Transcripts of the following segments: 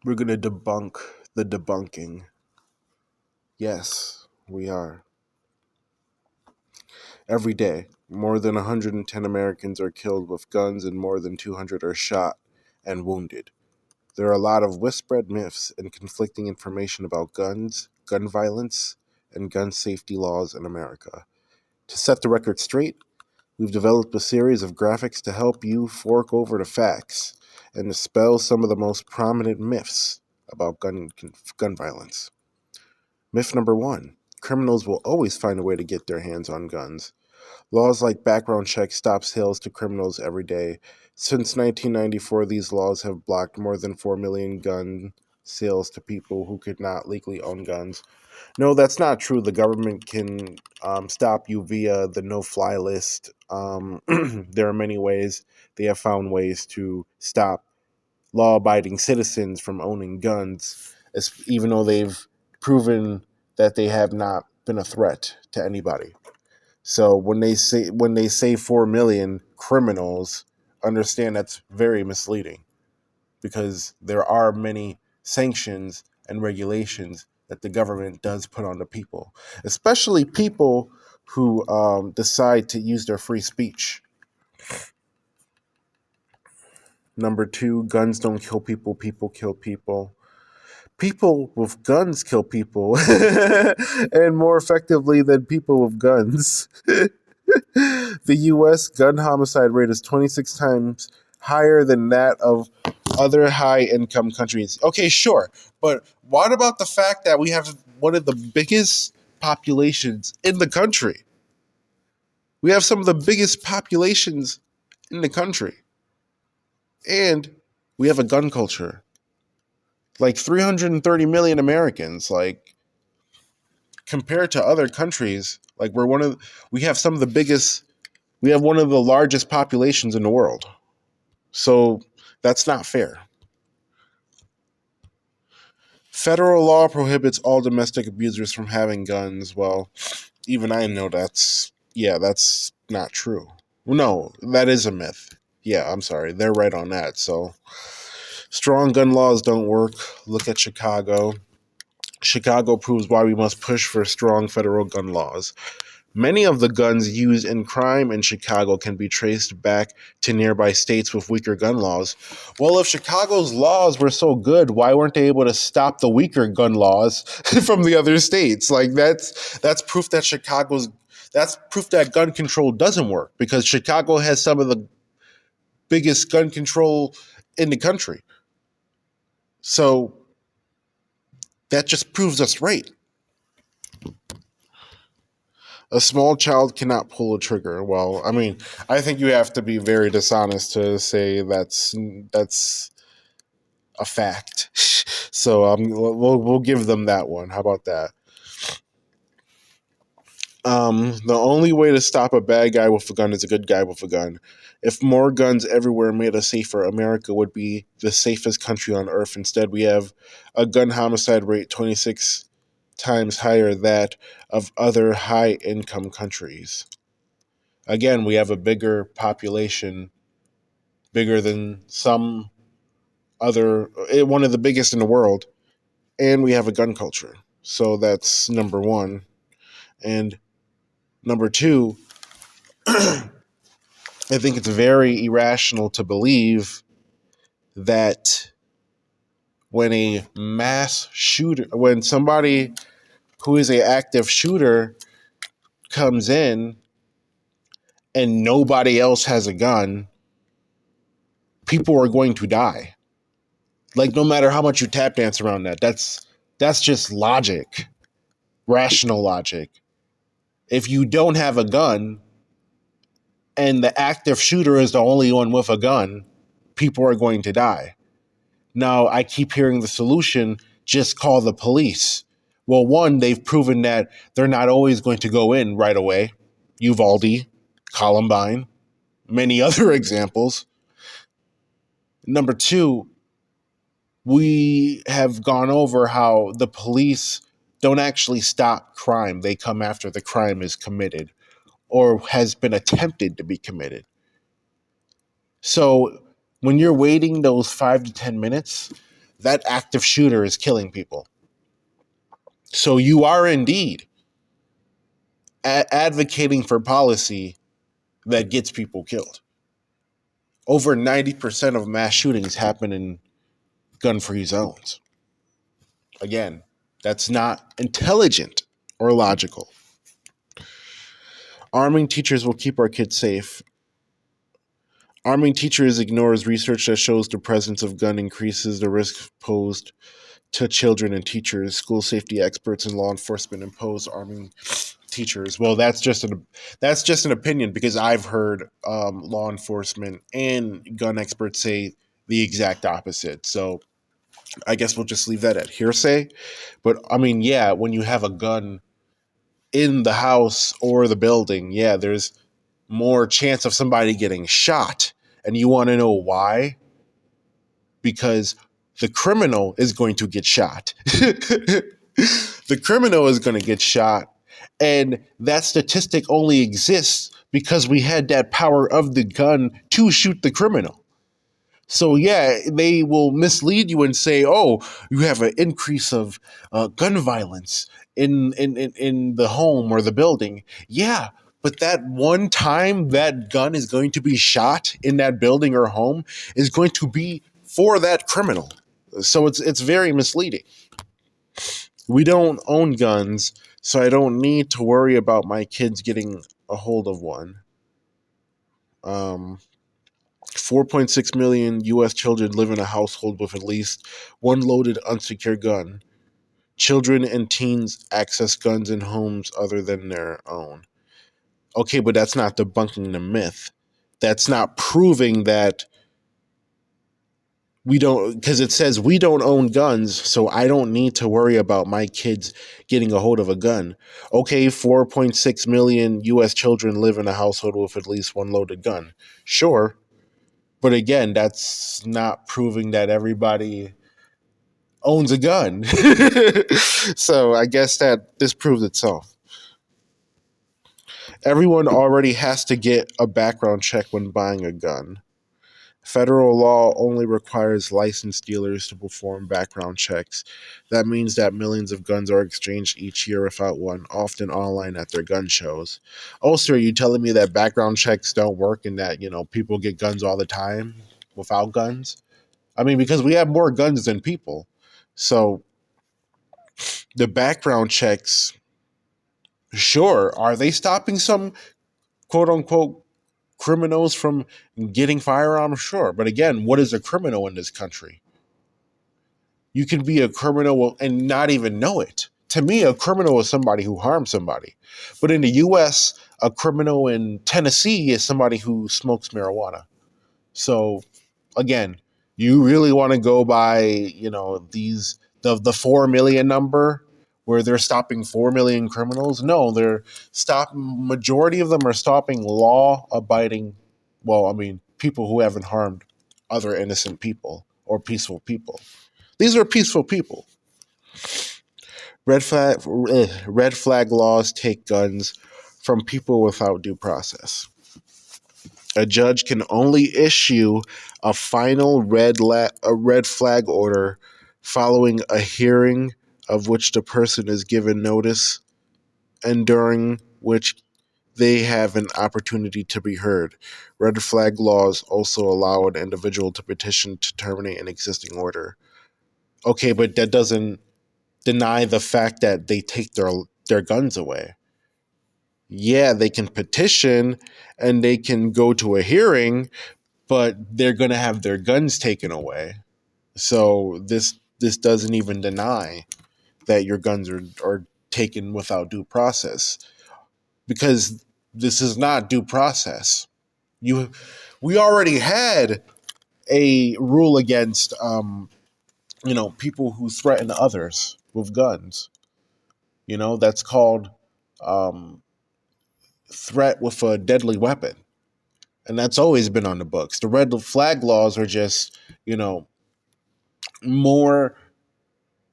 We're going to debunk the debunking. Yes, we are. Every day, more than 110 Americans are killed with guns and more than 200 are shot and wounded. There are a lot of widespread myths and conflicting information about guns, gun violence, and gun safety laws in America. To set the record straight, we've developed a series of graphics to help you fork over the facts and dispel some of the most prominent myths about gun violence. Myth number one: criminals will always find a way to get their hands on guns. Laws like background checks stop sales to criminals every day. Since 1994, these laws have blocked more than 4 million gun sales to people who could not legally own guns. No, that's not true. The government can stop you via the no-fly list. There are many ways they have found ways to stop law-abiding citizens from owning guns, even though they've proven that they have not been a threat to anybody. So when they say 4 million criminals, understand that's very misleading because there are many sanctions and regulations that the government does put on the people, especially people who decide to use their free speech. Number two, guns don't kill people, people kill people. People with guns kill people and more effectively than people with guns. The U.S. gun homicide rate is 26 times higher than that of other high income countries. Okay, sure. But what about the fact that we have one of the biggest populations in the country? We have some of the biggest populations in the country. And we have a gun culture. Like 330 million Americans. Like, compared to other countries, like we have some of the biggest, we have one of the largest populations in the world. So that's not fair. Federal law prohibits all domestic abusers from having guns. Well, even I know that's not true. No, that is a myth. Yeah, I'm sorry. They're right on that. So strong gun laws don't work. Look at Chicago. Chicago proves why we must push for strong federal gun laws. Many of the guns used in crime in Chicago can be traced back to nearby states with weaker gun laws. Well, if Chicago's laws were so good, why weren't they able to stop the weaker gun laws from the other states? Like that's proof that that's proof that gun control doesn't work because Chicago has some of the biggest gun control in the country. So that just proves us right. A small child cannot pull a trigger. Well, I mean, I think you have to be very dishonest to say that's a fact. So we'll give them that one. How about that? The only way to stop a bad guy with a gun is a good guy with a gun. If more guns everywhere made us safer, America would be the safest country on earth. Instead, we have a gun homicide rate 26 times higher that of other high income countries. Again, we have a bigger population, bigger than some other, one of the biggest in the world, and we have a gun culture. So that's number one. And number two, I think it's very irrational to believe that when somebody who is an active shooter comes in and nobody else has a gun, people are going to die. Like, no matter how much you tap dance around that's just logic, rational logic. If you don't have a gun and the active shooter is the only one with a gun, people are going to die. Now, I keep hearing the solution, just call the police. Well, one, they've proven that they're not always going to go in right away. Uvalde, Columbine, many other examples. Number two, we have gone over how the police don't actually stop crime. They come after the crime is committed or has been attempted to be committed. So when you're waiting those 5 to 10 minutes, that active shooter is killing people. So you are indeed advocating for policy that gets people killed. Over 90% of mass shootings happen in gun-free zones. Again, that's not intelligent or logical. Arming teachers will keep our kids safe. Arming teachers ignores research that shows the presence of gun increases the risk posed to children and teachers. School safety experts and law enforcement impose arming teachers. Well, that's just an opinion, because I've heard law enforcement and gun experts say the exact opposite. So I guess we'll just leave that at hearsay. But I mean, yeah, when you have a gun in the house or the building, yeah, there's more chance of somebody getting shot. And you want to know why? Because the criminal is going to get shot. The criminal is going to get shot. And that statistic only exists because we had that power of the gun to shoot the criminal. So yeah, they will mislead you and say, "Oh, you have an increase of gun violence in the home or the building." Yeah, but that one time that gun is going to be shot in that building or home is going to be for that criminal. So it's very misleading. We don't own guns, so I don't need to worry about my kids getting a hold of one. 4.6 million U.S. children live in a household with at least one loaded unsecured gun. Children and teens access guns in homes other than their own. Okay, but that's not debunking the myth. That's not proving that we don't, because it says we don't own guns, so I don't need to worry about my kids getting a hold of a gun. Okay, 4.6 million U.S. children live in a household with at least one loaded gun. Sure. But again, that's not proving that everybody owns a gun. So I guess that disproves itself. Everyone already has to get a background check when buying a gun. Federal law only requires licensed dealers to perform background checks. That means that millions of guns are exchanged each year without one, often online at their gun shows. Oh, sir, are you telling me that background checks don't work and that, people get guns all the time without guns? I mean, because we have more guns than people. So the background checks, sure, are they stopping some quote unquote criminals from getting firearms? Sure. But again, what is a criminal in this country? You can be a criminal and not even know it. To me, a criminal is somebody who harms somebody. But in the US, a criminal in Tennessee is somebody who smokes marijuana. So again, you really want to go by, the 4 million number where they're stopping 4 million criminals? No, majority of them are stopping law abiding, people who haven't harmed other innocent people or peaceful people. These are peaceful people. Red flag laws take guns from people without due process. A judge can only issue a final red flag order following a hearing of which the person is given notice and during which they have an opportunity to be heard. Red flag laws also allow an individual to petition to terminate an existing order. Okay, but that doesn't deny the fact that they take their guns away. Yeah, they can petition and they can go to a hearing, but they're going to have their guns taken away. So this doesn't even deny that your guns are taken without due process, because this is not due process. We already had a rule against people who threaten others with guns. That's called threat with a deadly weapon. And that's always been on the books. The red flag laws are just, more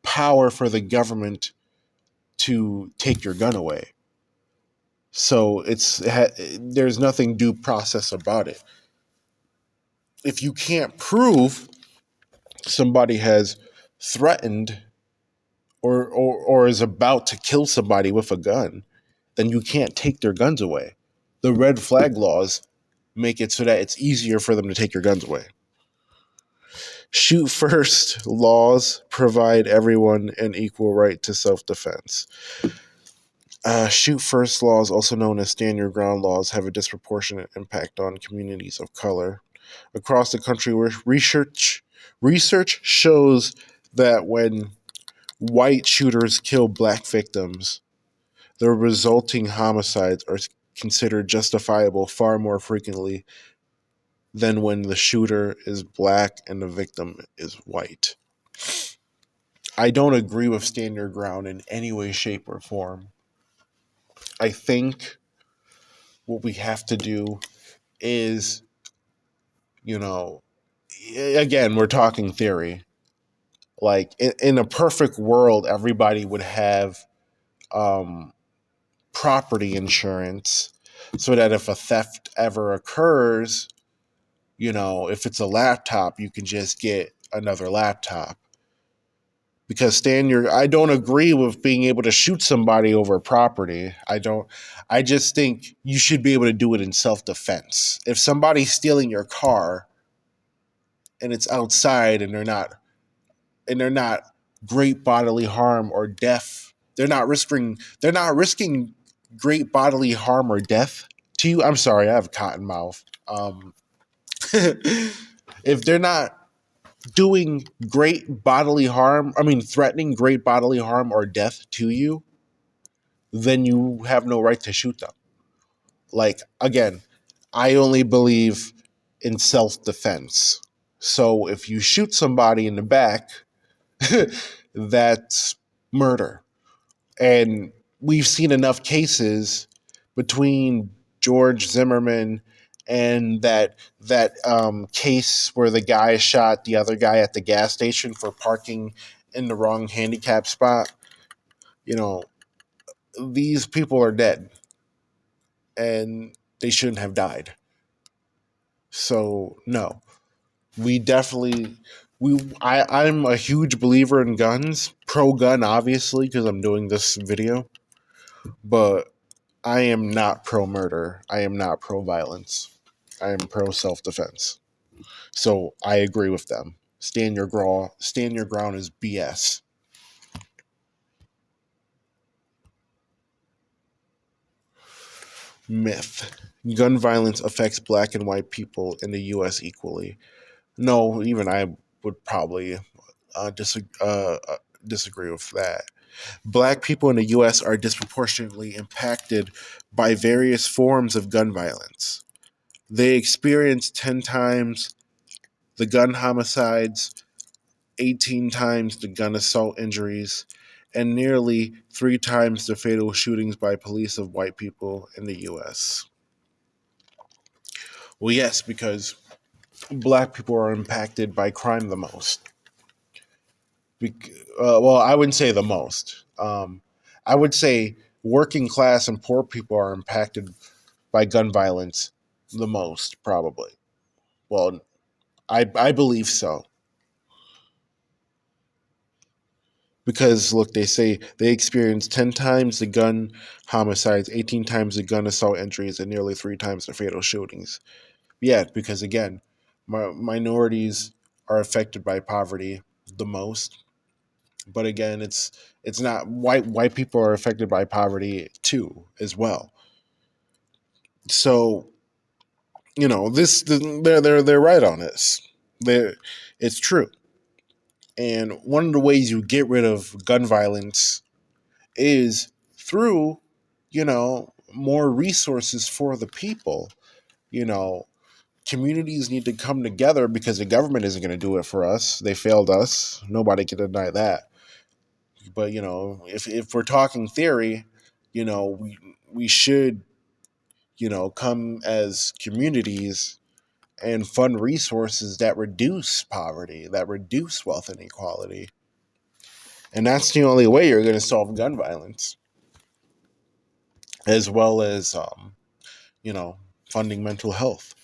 power for the government to take your gun away. So there's nothing due process about it. If you can't prove somebody has threatened or is about to kill somebody with a gun, then you can't take their guns away. The red flag laws make it so that it's easier for them to take your guns away. Shoot first laws provide everyone an equal right to self-defense. Shoot first laws, also known as stand your ground laws, have a disproportionate impact on communities of color. Across the country, where research shows that when white shooters kill black victims, the resulting homicides are considered justifiable far more frequently than when the shooter is black and the victim is white. I don't agree with stand your ground in any way, shape, or form. I think what we have to do is, you know, again, we're talking theory. Like in a perfect world, everybody would have um, property insurance so that if a theft ever occurs, if it's a laptop, you can just get another laptop. Because I don't agree with being able to shoot somebody over property. I just think you should be able to do it in self-defense. If somebody's stealing your car and it's outside and they're not great bodily harm or death, they're not risking great bodily harm or death to you. I'm sorry, I have cotton mouth. If they're not doing great bodily harm, threatening great bodily harm or death to you, then you have no right to shoot them. Like, again, I only believe in self defense. So if you shoot somebody in the back, that's murder. And we've seen enough cases between George Zimmerman and that case where the guy shot the other guy at the gas station for parking in the wrong handicap spot. You know, these people are dead and they shouldn't have died. So no, we definitely I'm a huge believer in guns, pro gun obviously because I'm doing this video, but I am not pro murder. I am not pro violence. I am pro self defense. So I agree with them. Stand your ground. Stand your ground is BS. Myth: gun violence affects black and white people in the U.S. equally. No, even I would probably disagree with that. Black people in the U.S. are disproportionately impacted by various forms of gun violence. They experience 10 times the gun homicides, 18 times the gun assault injuries, and nearly 3 times the fatal shootings by police of white people in the U.S. Well, yes, because black people are impacted by crime the most. Well, I wouldn't say the most. I would say working class and poor people are impacted by gun violence the most, probably. Well, I believe so. Because look, they say they experienced 10 times the gun homicides, 18 times the gun assault injuries, and nearly 3 times the fatal shootings. Yeah, because again, minorities are affected by poverty the most. But again, it's not white people are affected by poverty too as well. So they're right on this. It's true. And one of the ways you get rid of gun violence is through, more resources for the people. You know, communities need to come together because the government isn't going to do it for us. They failed us. Nobody can deny that. But if we're talking theory, we should come as communities and fund resources that reduce poverty, that reduce wealth inequality, and that's the only way you're going to solve gun violence, as well as you know funding mental health.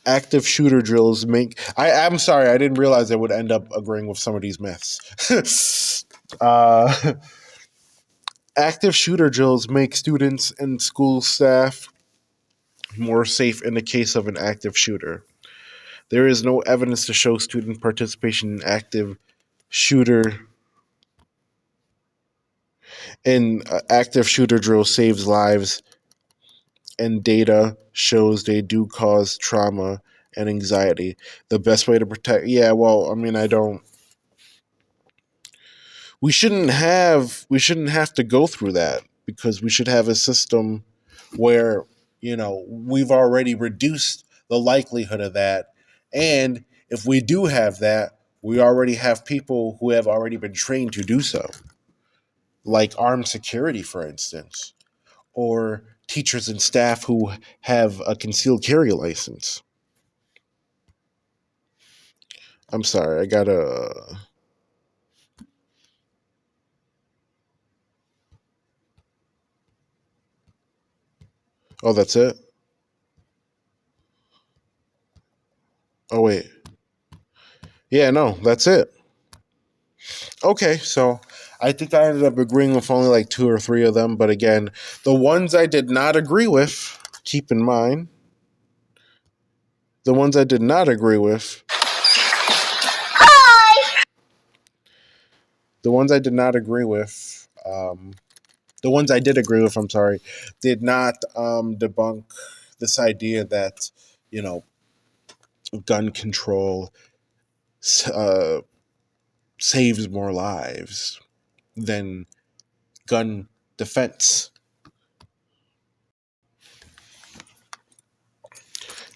Active shooter drills make. I'm sorry, I didn't realize I would end up agreeing with some of these myths. Active shooter drills make students and school staff more safe in the case of an active shooter. There is no evidence to show student participation in active shooter drills saves lives, and data shows they do cause trauma and anxiety. The best way to protect, yeah, well, I mean, I don't. We shouldn't have to go through that because we should have a system where we've already reduced the likelihood of that, and if we do have that, we already have people who have already been trained to do so, like armed security, for instance, or teachers and staff who have a concealed carry license. I'm sorry, I gotta. Oh, that's it. Oh wait, yeah, no, that's it. Okay, so I think I ended up agreeing with only like two or three of them, but again, the ones I did not agree with, keep in mind, the ones I did not agree with, the ones I did not agree with, the ones I did agree with, I'm sorry, did not debunk this idea that, you know, gun control uh, saves more lives than gun defense.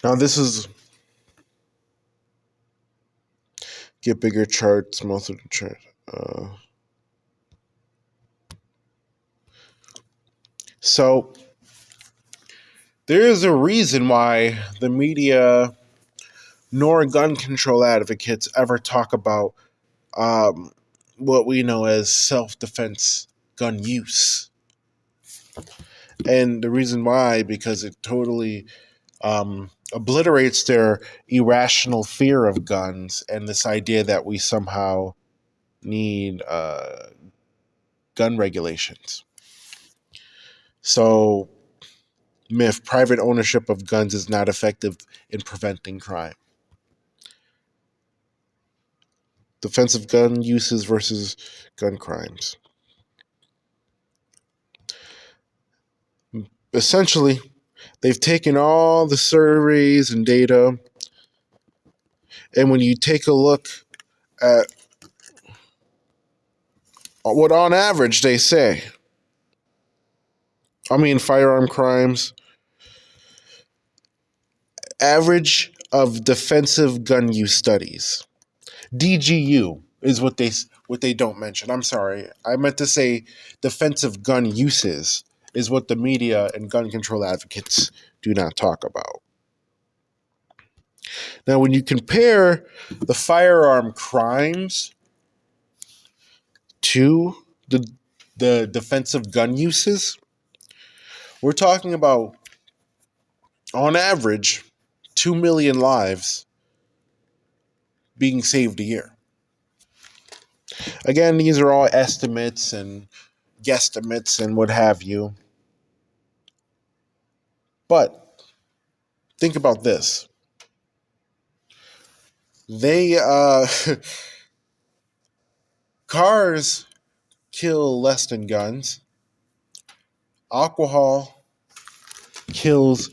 Now, this is get bigger charts, most of the chart. Uh, so there is a reason why the media nor gun control advocates ever talk about um, what we know as self-defense gun use. And the reason why, because it totally obliterates their irrational fear of guns and this idea that we somehow need gun regulations. So, myth: private ownership of guns is not effective in preventing crime. Defensive gun uses versus gun crimes. Essentially, they've taken all the surveys and data, and when you take a look at what on average they say, I mean, firearm crimes, average of defensive gun use studies. DGU is what they don't mention. I'm sorry. I meant to say defensive gun uses is what the media and gun control advocates do not talk about. Now, when you compare the firearm crimes to the defensive gun uses, we're talking about, on average, 2 million lives being saved a year. Again, these are all estimates and guesstimates and what have you. But think about this. They cars kill less than guns. Alcohol kills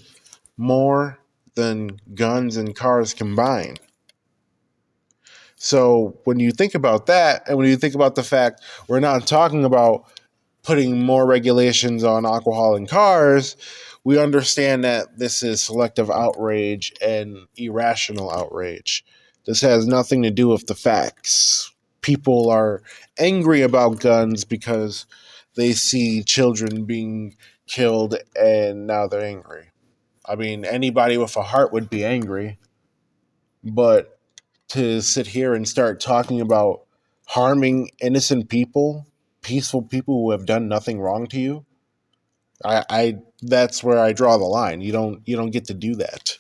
more than guns and cars combined. So when you think about that, and when you think about the fact we're not talking about putting more regulations on alcohol in cars, we understand that this is selective outrage and irrational outrage. This has nothing to do with the facts. People are angry about guns because they see children being killed and now they're angry. I mean, anybody with a heart would be angry, but to sit here and start talking about harming innocent people, peaceful people who have done nothing wrong to you, I that's where I draw the line. You don't get to do that.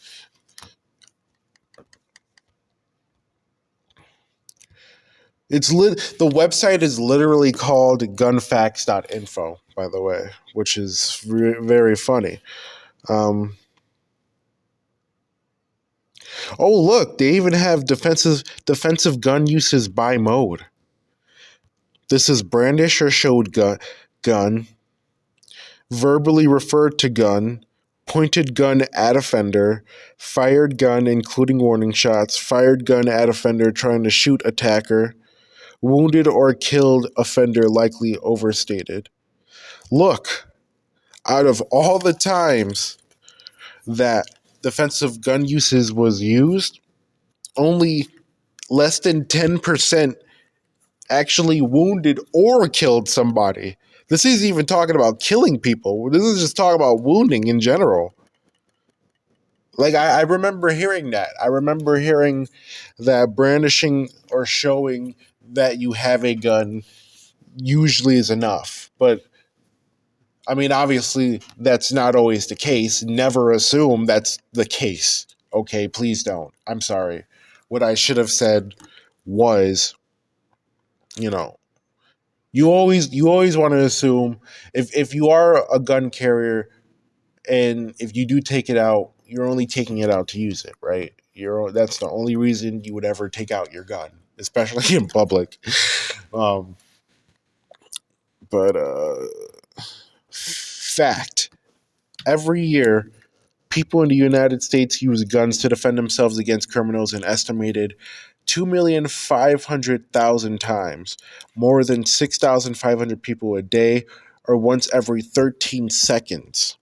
The website is literally called gunfacts.info, by the way, which is very funny. Um, oh, look, they even have defensive gun uses by mode. This is brandish or showed gun, verbally referred to gun, pointed gun at offender, fired gun including warning shots, fired gun at offender trying to shoot attacker, wounded or killed offender likely overstated. Look, out of all the times that defensive gun uses was used, only less than 10% actually wounded or killed somebody. This isn't even talking about killing people. This is just talking about wounding in general. Like, I remember hearing that. I remember hearing that brandishing or showing that you have a gun usually is enough. But, I mean, obviously, that's not always the case. Never assume that's the case. Okay, please don't. I'm sorry. What I should have said was, you know, you always want to assume if you are a gun carrier and if you do take it out, you're only taking it out to use it, right? That's the only reason you would ever take out your gun, especially in public. Um, but fact: every year, people in the United States use guns to defend themselves against criminals an estimated 2,500,000 times, more than 6,500 people a day, or once every 13 seconds.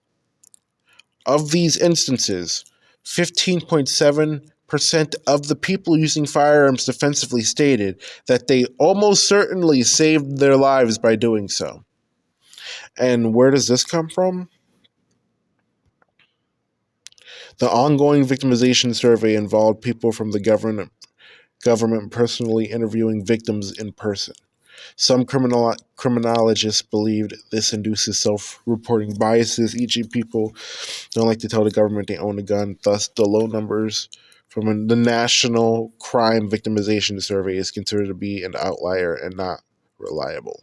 Of these instances, 15.7% of the people using firearms defensively stated that they almost certainly saved their lives by doing so. And where does this come from? The ongoing victimization survey involved people from the government personally interviewing victims in person. Some criminologists believed this induces self-reporting biases, e.g., people don't like to tell the government they own a gun. Thus, the low numbers from the National Crime Victimization Survey is considered to be an outlier and not reliable.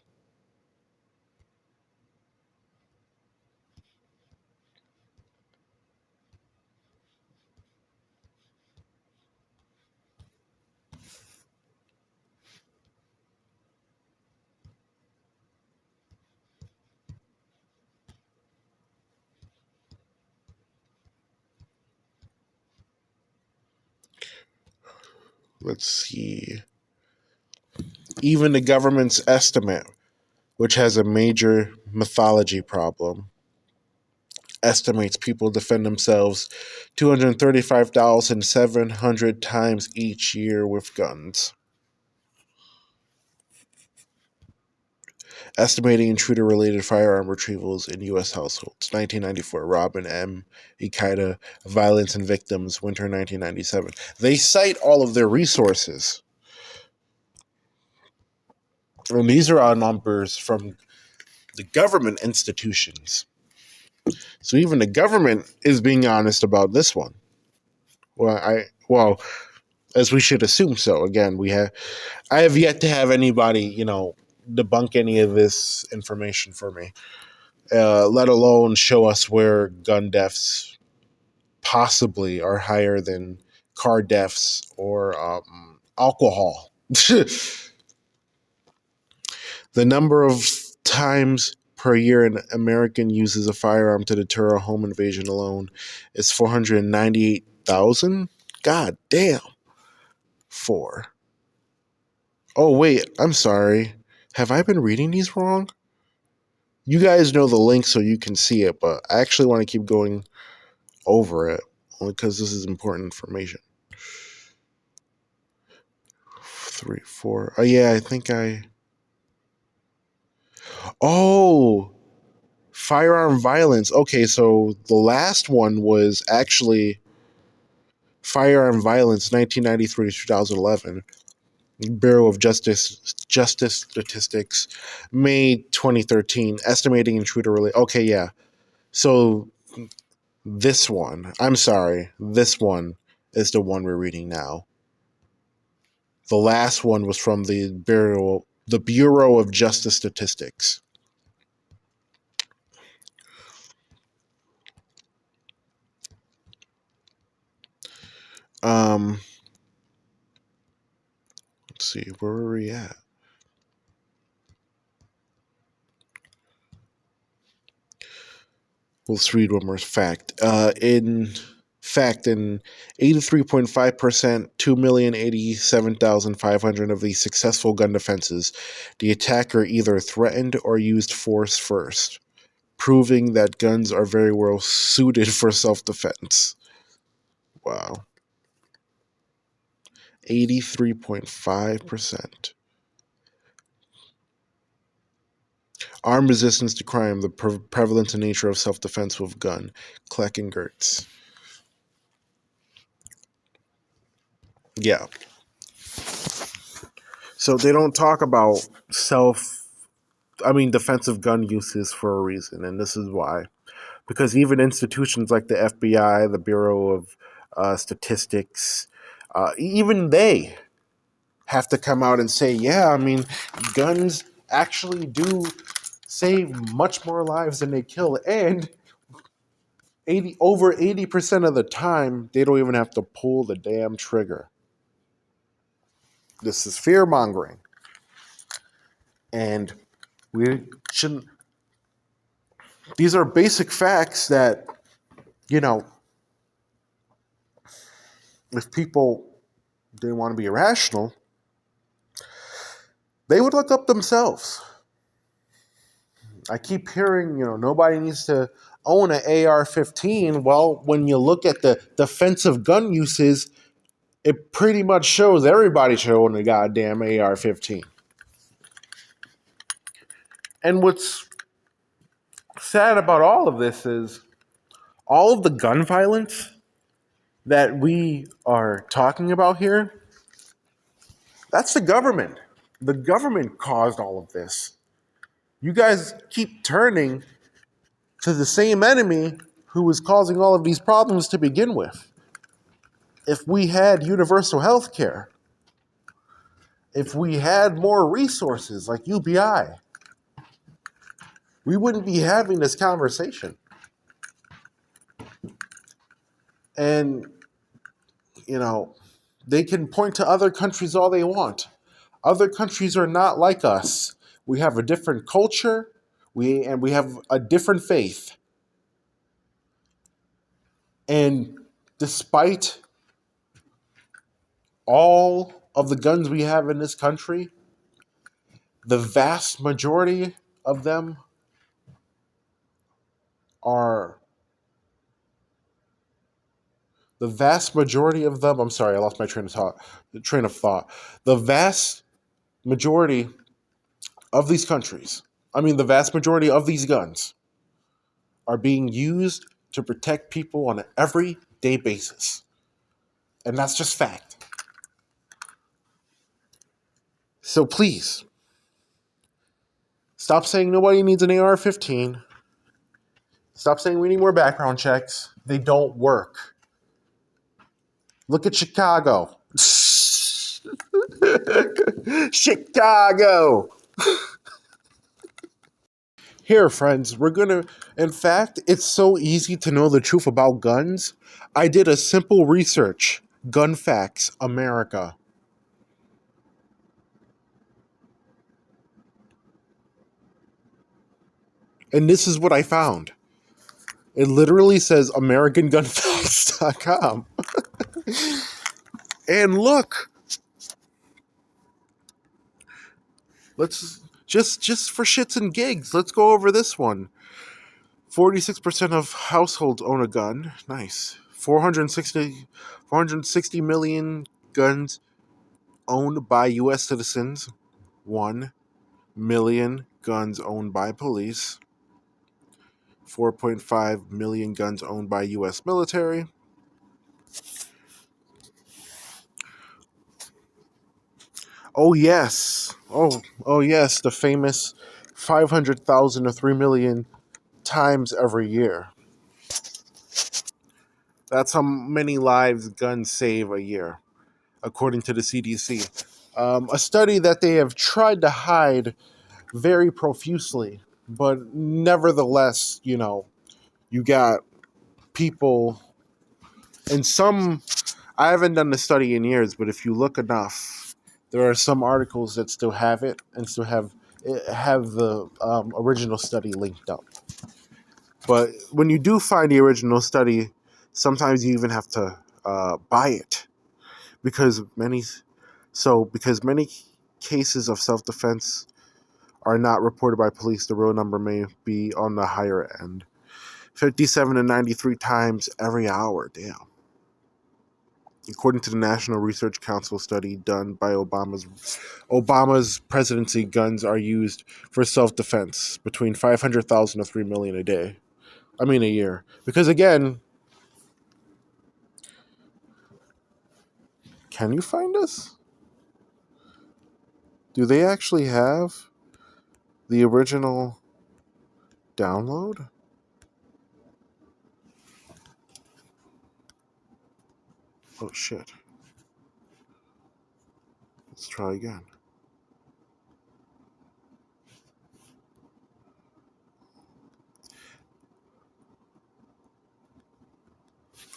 Let's see. Even the government's estimate, which has a major mythology problem, estimates people defend themselves 235,700 times each year with guns. Estimating intruder-related firearm retrievals in U.S. households. 1994, Robin M. Ikeda, Violence and Victims, Winter 1997. They cite all of their resources. And these are our numbers from the government institutions. So even the government is being honest about this one. Well, as we should assume so. Again, I have yet to have anybody, debunk any of this information for me. Let alone show us where gun deaths possibly are higher than car deaths or alcohol. The number of times per year an American uses a firearm to deter a home invasion alone is 498,000. God damn. 4. Oh, wait, I'm sorry. Have I been reading these wrong? You guys know the link so you can see it, but I actually want to keep going over it only because this is important information. 3, 4. Oh, yeah, I think Oh, firearm violence. Okay, so the last one was actually firearm violence 1993 to 2011. Bureau of Justice Statistics, May 2013, estimating intruder related. Okay, yeah. So this one, I'm sorry, this one is the one we're reading now. The last one was from the Bureau of Justice Statistics. Um, let's see, where are we at? Let's read one more fact. In 83.5%, 2,087,500 of these successful gun defenses, the attacker either threatened or used force first, proving that guns are very well suited for self-defense. Wow. 83.5%. Armed resistance to crime, the prevalence and nature of self-defense with gun. Kleck and Gertz. Yeah. So they don't talk about defensive gun uses for a reason, and this is why. Because even institutions like the FBI, the Bureau of Statistics, even they have to come out and say, yeah, guns actually do save much more lives than they kill, and over 80% of the time, they don't even have to pull the damn trigger. This is fear mongering, and we shouldn't. These are basic facts that, you know, if people didn't want to be irrational, they would look up themselves. I keep hearing, nobody needs to own an AR-15. Well, when you look at the defensive gun uses, it pretty much shows everybody should own a goddamn AR-15. And what's sad about all of this is all of the gun violence that we are talking about here, that's the government. The government caused all of this. You guys keep turning to the same enemy who was causing all of these problems to begin with. If we had universal health care, if we had more resources like UBI, we wouldn't be having this conversation. And, they can point to other countries all they want. Other countries are not like us. We have a different culture, we have a different faith. And despite all of the guns we have in this country, the vast majority of them are I'm sorry, I lost my train of thought. The vast majority of these countries, the vast majority of these guns are being used to protect people on an everyday basis. And that's just fact. So please, stop saying nobody needs an AR-15. Stop saying we need more background checks. They don't work. Look at Chicago. Chicago. Here, friends, in fact, it's so easy to know the truth about guns. I did a simple research. Gun Facts America. And this is what I found. It literally says AmericanGunFacts.com. And look, let's just for shits and gigs, let's go over this one. 46% of households own a gun. Nice. 460 million guns owned by U.S. citizens. 1 million guns owned by police. 4.5 million guns owned by U.S. military. Oh yes. Oh yes, the famous 500,000 to 3 million times every year. That's how many lives guns save a year. according to the CDC. A study that they have tried to hide very profusely, but nevertheless, you got people, and some, I haven't done the study in years, but if you look enough, there are some articles that still have it and still have the original study linked up. But when you do find the original study, sometimes you even have to buy it because many cases of self-defense are not reported by police. The real number may be on the higher end, 57 to 93 times every hour. Damn. According to the National Research Council study done by Obama's presidency, guns are used for self-defense between 500,000 to 3 million a year. Because again, can you find us? Do they actually have the original download? Oh shit. Let's try again.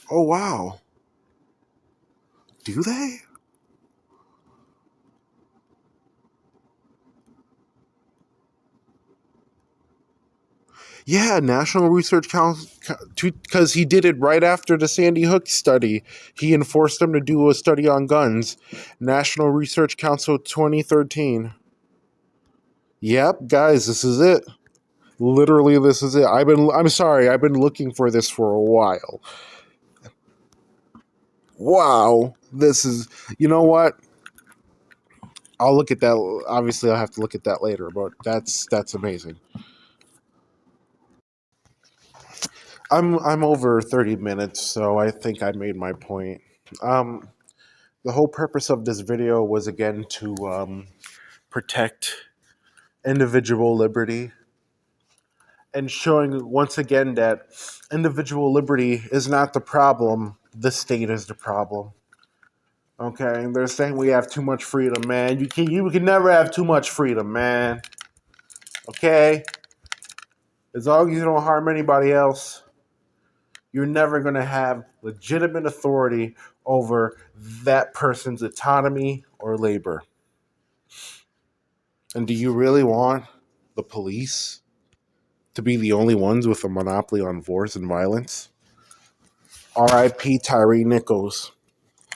Oh wow. Do they? Yeah, National Research Council, because he did it right after the Sandy Hook study. He enforced them to do a study on guns. National Research Council 2013. Yep, guys, this is it. Literally, this is it. I'm sorry, I've been looking for this for a while. Wow, this is, you know what? I'll look at that. Obviously, I'll have to look at that later, but that's amazing. I'm over 30 minutes, so I think I made my point. Um, the whole purpose of this video was again to protect individual liberty and showing once again that individual liberty is not the problem, the state is the problem. Okay, they're saying we have too much freedom, man. You can never have too much freedom, man. Okay, as long as you don't harm anybody else, you're never going to have legitimate authority over that person's autonomy or labor. And do you really want the police to be the only ones with a monopoly on force and violence? R.I.P. Tyree Nichols.